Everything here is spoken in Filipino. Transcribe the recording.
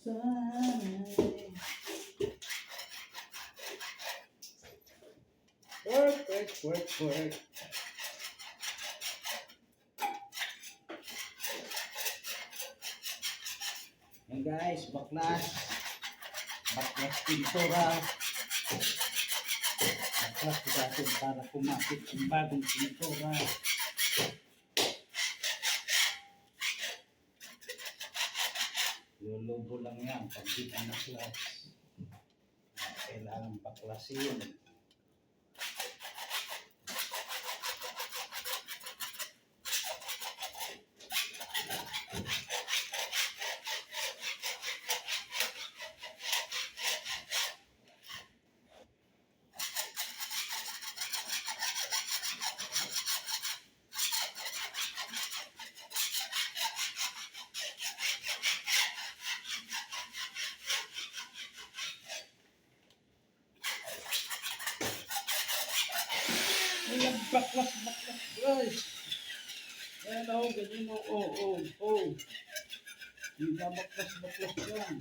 Sana'y work. Yan guys, baklas pintura. Baklas ko natin para kumapit ang bagong pintura. Lulubo lang yan pag di ka naklas. Kailangan baklasin. Ayan, baklas guys. Ayan o, ganyan o, Hindi na baklas yan.